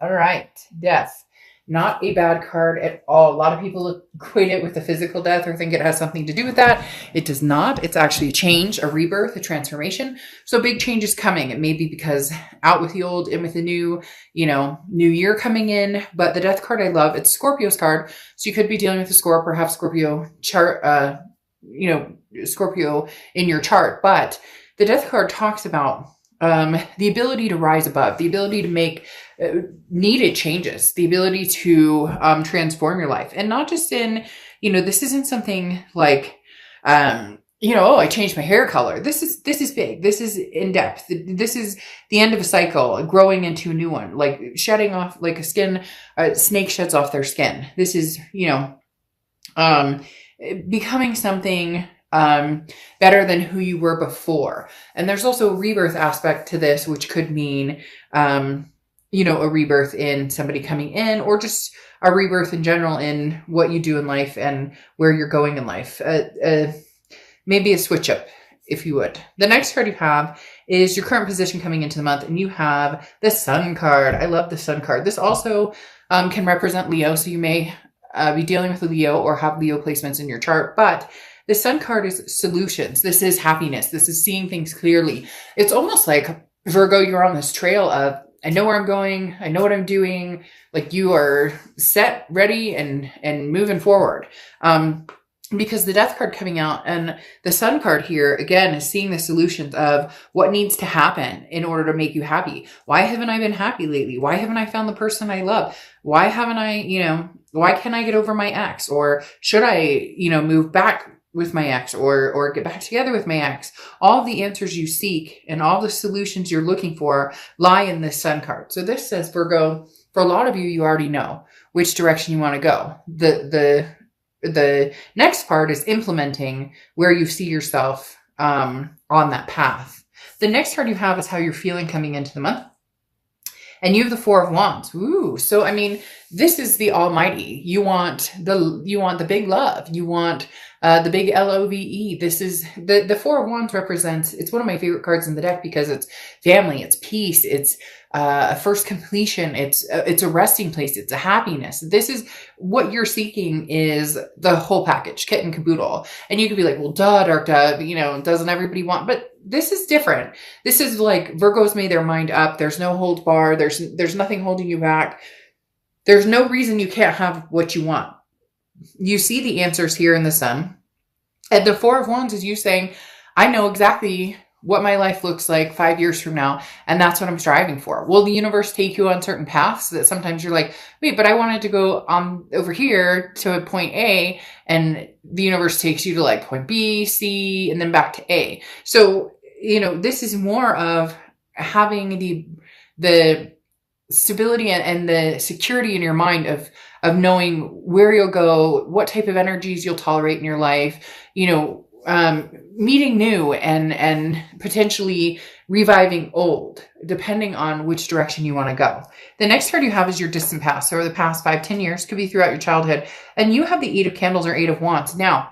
All right. Death. Not a bad card at all. A lot of people equate it with a physical death or think it has something to do with that. It does not. It's actually a change, a rebirth, a transformation. So big change is coming. It may be because out with the old, in with the new, new year coming in. But the death card I love, it's Scorpio's card. So you could be dealing with a Scorpio, perhaps Scorpio chart, Scorpio in your chart. But the death card talks about the ability to rise above, the ability to make needed changes, the ability to transform your life. And not just in, this isn't something like, oh, I changed my hair color. This is big. This is in depth. This is the end of a cycle, growing into a new one, like shedding off, like a snake sheds off their skin. This is, becoming something better than who you were before. And there's also a rebirth aspect to this, which could mean, a rebirth in somebody coming in, or just a rebirth in general in what you do in life and where you're going in life. Maybe a switch up, if you would. The next card you have is your current position coming into the month, and you have the Sun card. I love the Sun card. This also can represent Leo, so you may be dealing with a Leo or have Leo placements in your chart, but the Sun card is solutions. This is happiness. This is seeing things clearly. It's almost like, Virgo, you're on this trail of, I know where I'm going. I know what I'm doing. Like you are set, ready, and moving forward. Because the Death card coming out and the Sun card here, again, is seeing the solutions of what needs to happen in order to make you happy. Why haven't I been happy lately? Why haven't I found the person I love? Why haven't I, why can't I get over my ex? Or should I, move back with my ex or get back together with my ex? All the answers you seek and all the solutions you're looking for lie in this Sun card. So this says, Virgo, for a lot of you, you already know which direction you want to go. The next part is implementing where you see yourself on that path. The next card you have is how you're feeling coming into the month. And you have the Four of Wands. Ooh. So, this is the almighty. You want the big love. You want the big LOVE. This is the Four of Wands represents, it's one of my favorite cards in the deck because it's family, it's peace, it's a first completion, it's a resting place, it's a happiness. This is what you're seeking, is the whole package, kit and caboodle. And you could be like, well, duh, dark dove, doesn't everybody want, but this is different. This is like Virgo's made their mind up. There's no hold bar. There's nothing holding you back. There's no reason you can't have what you want. You see the answers here in the Sun. And the Four of Wands is you saying, I know exactly what my life looks like 5 years from now, and that's what I'm striving for. Will the universe take you on certain paths that sometimes you're like, wait, but I wanted to go over here to point A, and the universe takes you to like point B, C, and then back to A. So, this is more of having the stability and the security in your mind of knowing where you'll go, what type of energies you'll tolerate in your life, meeting new and potentially reviving old, depending on which direction you want to go. The next card you have is your distant past, or the past 5-10 years, could be throughout your childhood. And you have the Eight of Candles or Eight of Wands. Now,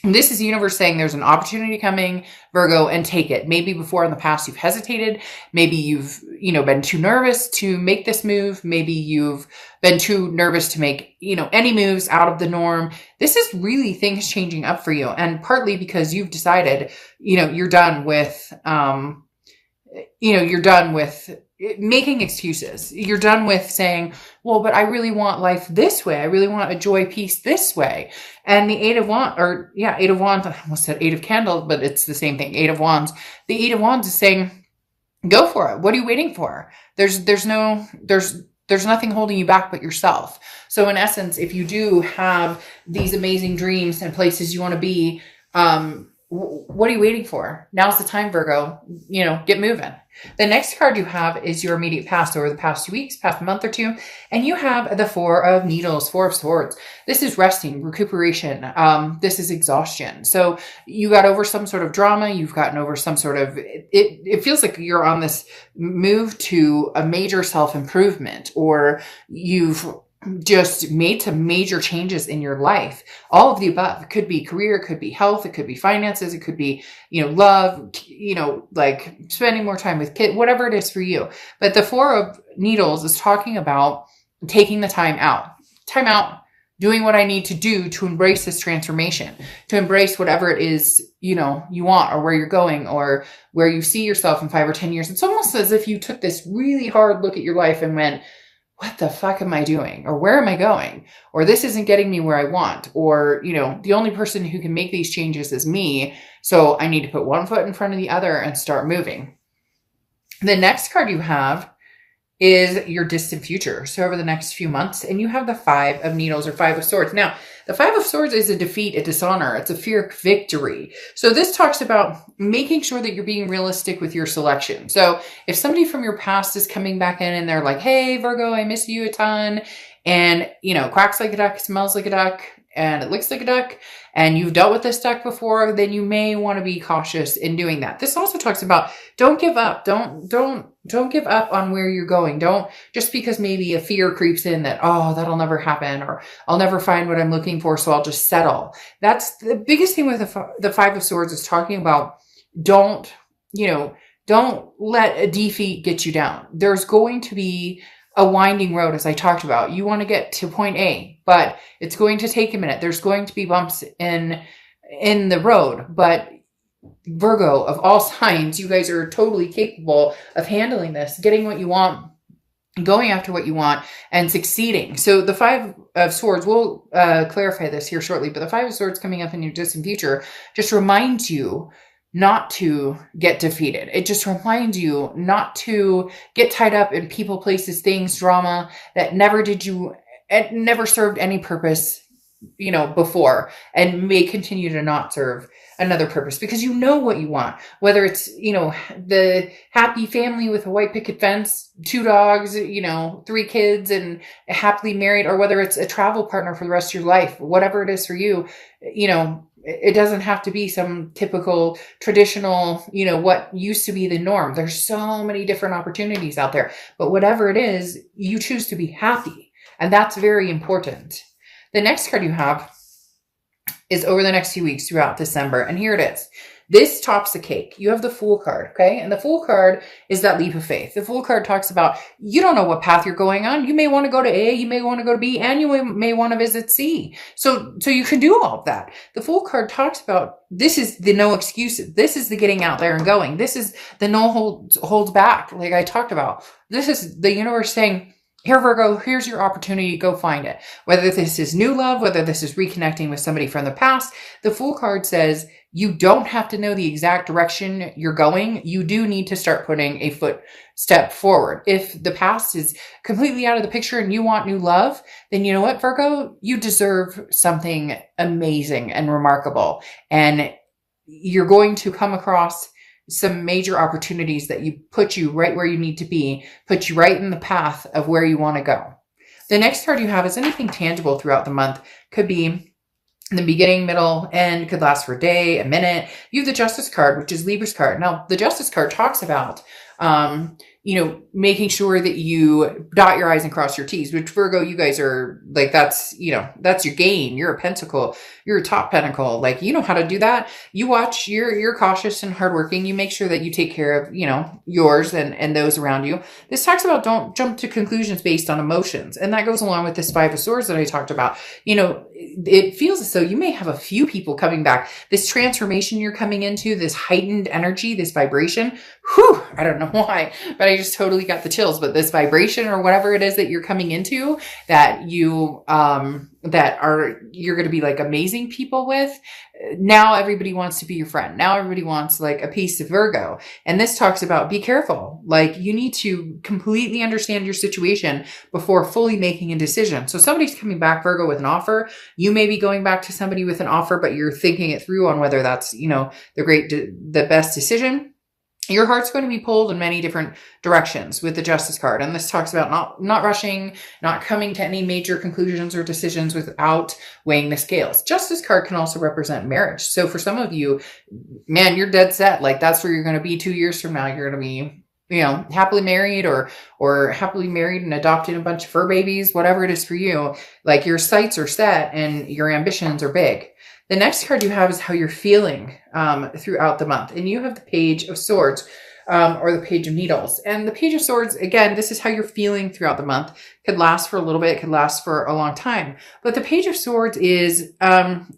this is the universe saying there's an opportunity coming, Virgo, and take it. Maybe before in the past you've hesitated. Maybe you've, been too nervous to make this move. Maybe you've been too nervous to make, any moves out of the norm. This is really things changing up for you. And partly because you've decided, you're done with, you're done with making excuses. You're done with saying, well, but I really want life this way. I really want a joy, peace this way. And the Eight of Wands, Eight of Wands, I almost said Eight of Candles, but it's the same thing. Eight of Wands. The Eight of Wands is saying, go for it. What are you waiting for? There's nothing holding you back but yourself. So in essence, if you do have these amazing dreams and places you want to be, what are you waiting for? Now's the time, Virgo. Get moving. The next card you have is your immediate past, over the past 2 weeks, past month or two. And you have the Four of Needles, Four of Swords. This is resting, recuperation. This is exhaustion. So you got over some sort of drama. You've gotten over some sort of, it feels like you're on this move to a major self-improvement, or you've just made some major changes in your life. All of the above. It could be career, it could be health, it could be finances, it could be, love, like spending more time with kids, whatever it is for you. But the Four of Needles is talking about taking the time out, doing what I need to do to embrace this transformation, to embrace whatever it is, you want, or where you're going, or where you see yourself in 5 or 10 years. It's almost as if you took this really hard look at your life and went, what the fuck am I doing? Or where am I going? Or this isn't getting me where I want. Or, the only person who can make these changes is me. So I need to put one foot in front of the other and start moving. The next card you have is your distant future. So over the next few months, and you have the Five of Needles or Five of Swords. Now, the Five of Swords is a defeat, a dishonor. It's a fear of victory. So this talks about making sure that you're being realistic with your selection. So if somebody from your past is coming back in and they're like, hey, Virgo, I miss you a ton. And, quacks like a duck, smells like a duck, and it looks like a duck, and you've dealt with this duck before, then you may want to be cautious in doing that. This also talks about don't give up. Don't give up on where you're going. Don't, just because maybe a fear creeps in that, oh, that'll never happen, or I'll never find what I'm looking for, so I'll just settle. That's the biggest thing with the Five of Swords, is talking about don't let a defeat get you down. There's going to be a winding road, as I talked about. You want to get to point A, but it's going to take a minute. There's going to be bumps in the road, but Virgo, of all signs, you guys are totally capable of handling this, getting what you want, going after what you want, and succeeding. So the Five of Swords, we'll clarify this here shortly, but the Five of Swords coming up in your distant future just reminds you not to get defeated. It just reminds you not to get tied up in people, places, things, drama that it never served any purpose, before, and may continue to not serve another purpose, because you know what you want, whether it's, the happy family with a white picket fence, 2 dogs, 3 kids, and happily married, or whether it's a travel partner for the rest of your life, whatever it is for you, it doesn't have to be some typical traditional, what used to be the norm. There's so many different opportunities out there, but whatever it is, you choose to be happy. And that's very important. The next card you have is over the next few weeks throughout December. And here it is. This tops the cake. You have the Fool card, okay? And the Fool card is that leap of faith. The Fool card talks about, you don't know what path you're going on. You may want to go to A, you may want to go to B, and you may want to visit C. So you can do all of that. The Fool card talks about, this is the no excuses. This is the getting out there and going. This is the no holds back, like I talked about. This is the universe saying, here, Virgo, here's your opportunity. Go find it. Whether this is new love, whether this is reconnecting with somebody from the past, the Fool card says you don't have to know the exact direction you're going. You do need to start putting a footstep forward. If the past is completely out of the picture and you want new love, then you know what, Virgo? You deserve something amazing and remarkable. And you're going to come across some major opportunities that put you right where you need to be, put you right in the path of where you want to go. The next card you have is anything tangible throughout the month. Could be in the beginning, middle, end, could last for a day, a minute. You have the Justice card, which is Libra's card. Now, the Justice card talks about, making sure that you dot your I's and cross your T's, which Virgo, you guys are like, that's your game. You're a pentacle. You're a top pentacle. Like, you know how to do that. You watch, you're cautious and hardworking. You make sure that you take care of, yours and those around you. This talks about don't jump to conclusions based on emotions. And that goes along with this Five of Swords that I talked about. It feels as though you may have a few people coming back. This transformation you're coming into, this heightened energy, this vibration, I don't know why, but I just totally got the chills. But this vibration or whatever it is that you're coming into, that you're going to be like amazing people with. Now everybody wants to be your friend. Now everybody wants like a piece of Virgo. And this talks about be careful. Like, you need to completely understand your situation before fully making a decision. So somebody's coming back, Virgo, with an offer. You may be going back to somebody with an offer, but you're thinking it through on whether that's, the best decision. Your heart's going to be pulled in many different directions with the Justice card. And this talks about not rushing, not coming to any major conclusions or decisions without weighing the scales. Justice card can also represent marriage. So for some of you, man, you're dead set. Like, that's where you're going to be 2 years from now. You're going to be happily married or happily married and adopted a bunch of fur babies, whatever it is for you, like your sights are set and your ambitions are big. The next card you have is how you're feeling throughout the month. And you have the Page of Swords, or the Page of Needles. And the Page of Swords, again, this is how you're feeling throughout the month. Could last for a little bit, could last for a long time. But the Page of Swords is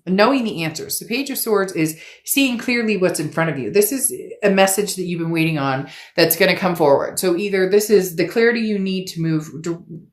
knowing the answers. The Page of Swords is seeing clearly what's in front of you. This is a message that you've been waiting on that's going to come forward. So either this is the clarity you need to move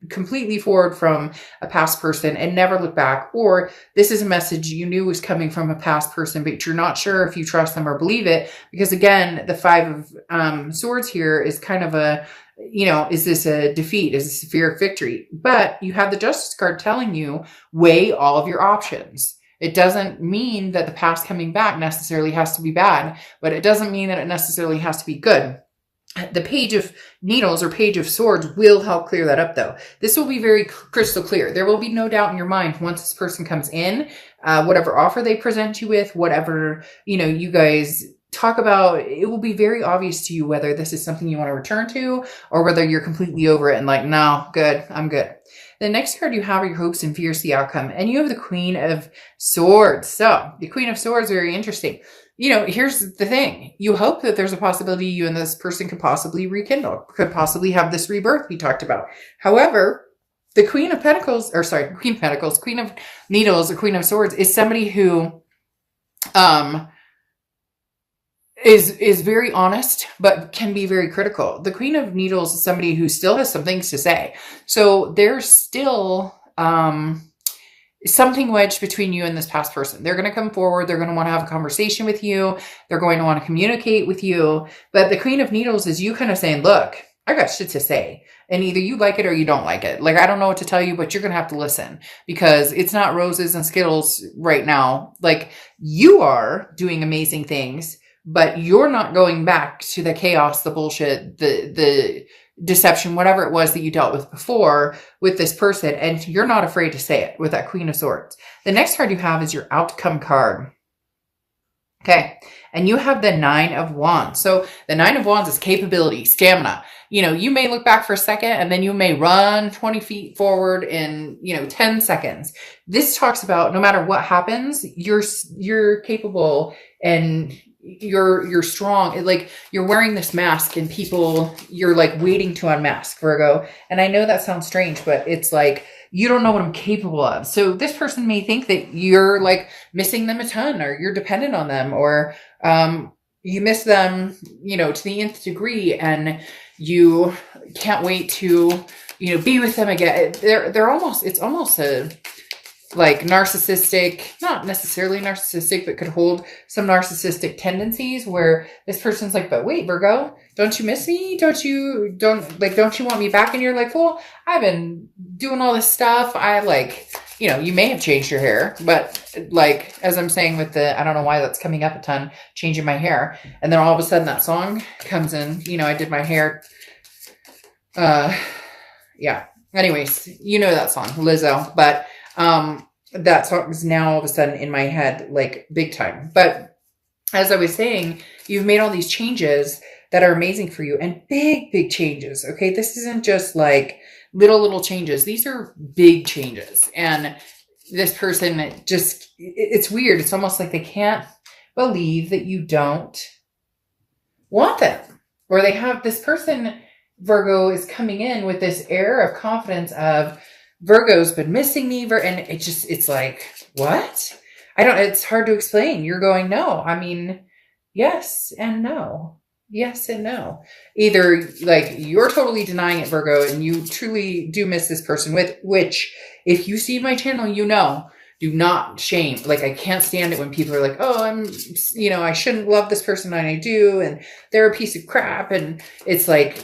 completely forward from a past person and never look back, or this is a message you knew was coming from a past person, but you're not sure if you trust them or believe it. Because again, the Five of Swords here is kind of a, is this a defeat? Is this a fear of victory? But you have the Justice card telling you, weigh all of your options. It doesn't mean that the past coming back necessarily has to be bad, but it doesn't mean that it necessarily has to be good. The Page of Needles or Page of Swords will help clear that up, though. This will be very crystal clear. There will be no doubt in your mind once this person comes in, whatever offer they present you with, whatever, you guys talk about, it will be very obvious to you whether this is something you want to return to or whether you're completely over it and like, no, good, I'm good. The next card you have are your hopes and fears, the outcome. And you have the Queen of Swords. So the Queen of Swords, very interesting. Here's the thing. You hope that there's a possibility you and this person could possibly rekindle, could possibly have this rebirth we talked about. However, the Queen of Needles, or Queen of Swords is somebody who, is very honest, but can be very critical. The Queen of Needles is somebody who still has some things to say. So there's still something wedged between you and this past person. They're going to come forward. They're going to want to have a conversation with you. They're going to want to communicate with you. But the Queen of Needles is you kind of saying, look, I got shit to say. And either you like it or you don't like it. Like, I don't know what to tell you, but you're going to have to listen because it's not roses and Skittles right now. Like, you are doing amazing things, but you're not going back to the chaos, the bullshit, the deception, whatever it was that you dealt with before with this person. And you're not afraid to say it with that Queen of Swords. The next card you have is your outcome card. Okay. And you have the Nine of Wands. So the Nine of Wands is capability, stamina. You may look back for a second and then you may run 20 feet forward in, 10 seconds. This talks about no matter what happens, you're capable and you're strong. Like, you're wearing this mask and you're like waiting to unmask, Virgo. And I know that sounds strange, but it's like, you don't know what I'm capable of. So this person may think that you're like missing them a ton, or you're dependent on them, or you miss them, to the nth degree, and you can't wait to, be with them again. It's almost a like narcissistic, not necessarily narcissistic, but could hold some narcissistic tendencies where this person's like, but wait, Virgo, don't you miss me? Don't you want me back? And you're like, well, I've been doing all this stuff. I you may have changed your hair, but like, as I'm saying with I don't know why that's coming up a ton, changing my hair. And then all of a sudden that song comes in, I did my hair. Yeah. Anyways, that song, Lizzo, but that song is now all of a sudden in my head, like big time. But as I was saying, you've made all these changes that are amazing for you, and big changes. Okay. This isn't just like little changes. These are big changes. And this person it's weird. It's almost like they can't believe that you don't want them, or they have this person, Virgo, is coming in with this air of confidence of, Virgo's been missing me. And it's like, what? It's hard to explain. You're going, no. I mean, yes and no. Yes and no. Either like you're totally denying it, Virgo, and you truly do miss this person, which if you see my channel, do not shame. Like, I can't stand it when people are like, oh, I shouldn't love this person and I do, and they're a piece of crap. And it's like,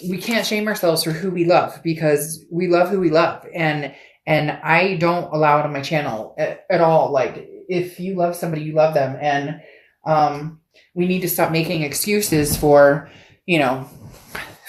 we can't shame ourselves for who we love, because we love who we love. And I don't allow it on my channel at all. Like, if you love somebody, you love them. And, we need to stop making excuses for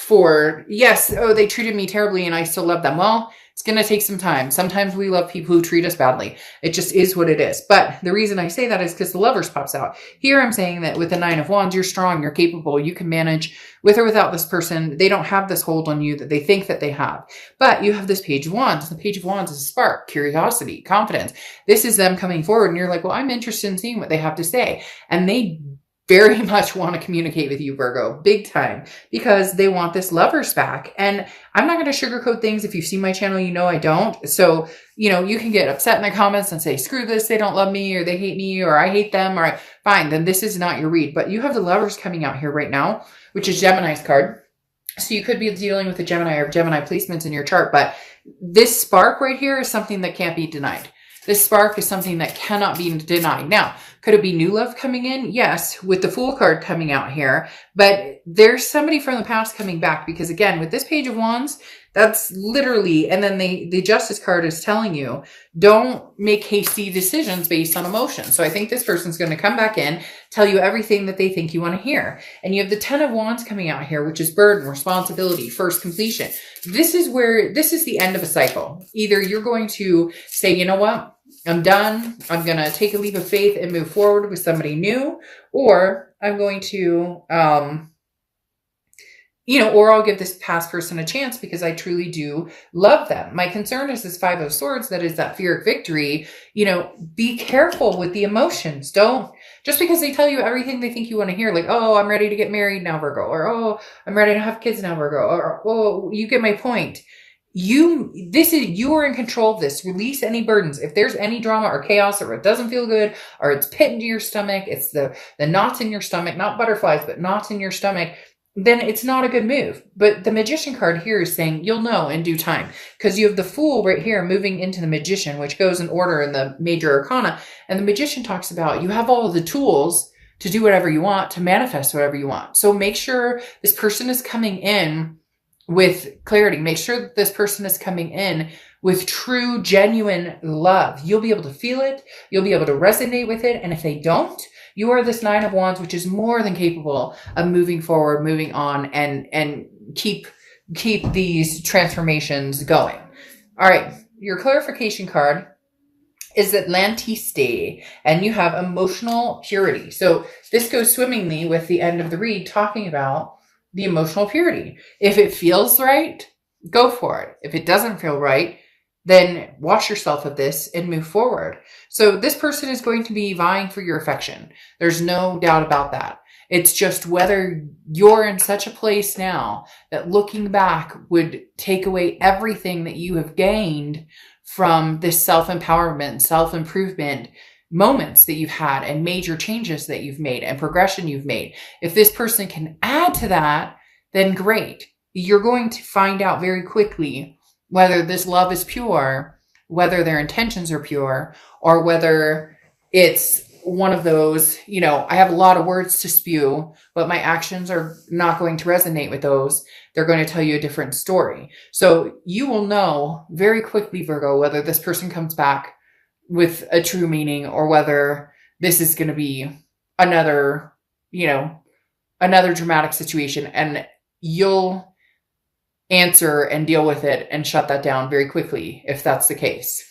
for, yes, oh, they treated me terribly and I still love them. Well, it's going to take some time. Sometimes we love people who treat us badly. It just is what it is. But the reason I say that is because the Lovers pops out. Here I'm saying that with the Nine of Wands, you're strong, you're capable, you can manage with or without this person. They don't have this hold on you that they think that they have. But you have this Page of Wands. The Page of Wands is a spark, curiosity, confidence. This is them coming forward and you're like, well, I'm interested in seeing what they have to say. And they very much want to communicate with you, Virgo, big time, because they want this Lovers back. And I'm not going to sugarcoat things. If you've seen my channel, you know I don't. So, you know, you can get upset in the comments and say, screw this, they don't love me, or they hate me, or I hate them, or fine, then this is not your read. But you have the Lovers coming out here right now, which is Gemini's card. So you could be dealing with a Gemini or Gemini placements in your chart, but this spark right here is something that can't be denied. This spark is something that cannot be denied. Now, could it be new love coming in? Yes, with the Fool card coming out here. But there's somebody from the past coming back because, again, with this Page of Wands, that's literally, and then the Justice card is telling you, don't make hasty decisions based on emotion. So I think this person's going to come back in, tell you everything that they think you want to hear. And you have the Ten of Wands coming out here, which is burden, responsibility, first completion. This is the end of a cycle. Either you're going to say, you know what? I'm done. I'm going to take a leap of faith and move forward with somebody new, or I'm going to, or I'll give this past person a chance because I truly do love them. My concern is this Five of Swords, that is that fear of victory. Be careful with the emotions. Don't, just because they tell you everything they think you want to hear, like, oh, I'm ready to get married now, Virgo, or, oh, I'm ready to have kids now, Virgo, or, oh, you get my point. You are in control of this. Release any burdens. If there's any drama or chaos, or it doesn't feel good, or it's pit into your stomach, it's the knots in your stomach, not butterflies, but knots in your stomach, then it's not a good move. But the Magician card here is saying you'll know in due time, because you have the Fool right here moving into the Magician, which goes in order in the major arcana. And the Magician talks about you have all of the tools to do whatever you want, to manifest whatever you want. So make sure this person is coming in with clarity. Make sure that this person is coming in with true, genuine love. You'll be able to feel it. You'll be able to resonate with it. And if they don't, you are this Nine of Wands, which is more than capable of moving forward, moving on, and keep these transformations going. All right. Your clarification card is Atlantiste, and you have emotional purity. So this goes swimmingly with the end of the read, talking about the emotional purity. If it feels right, go for it. If it doesn't feel right, then wash yourself of this and move forward. So this person is going to be vying for your affection. There's no doubt about that. It's just whether you're in such a place now that looking back would take away everything that you have gained from this self-empowerment, self-improvement moments that you've had, and major changes that you've made, and progression you've made. If this person can add to that, then great. You're going to find out very quickly whether this love is pure, whether their intentions are pure, or whether it's one of those, I have a lot of words to spew, but my actions are not going to resonate with those. They're going to tell you a different story. So you will know very quickly, Virgo, whether this person comes back with a true meaning, or whether this is going to be another dramatic situation, and you'll answer and deal with it and shut that down very quickly if that's the case.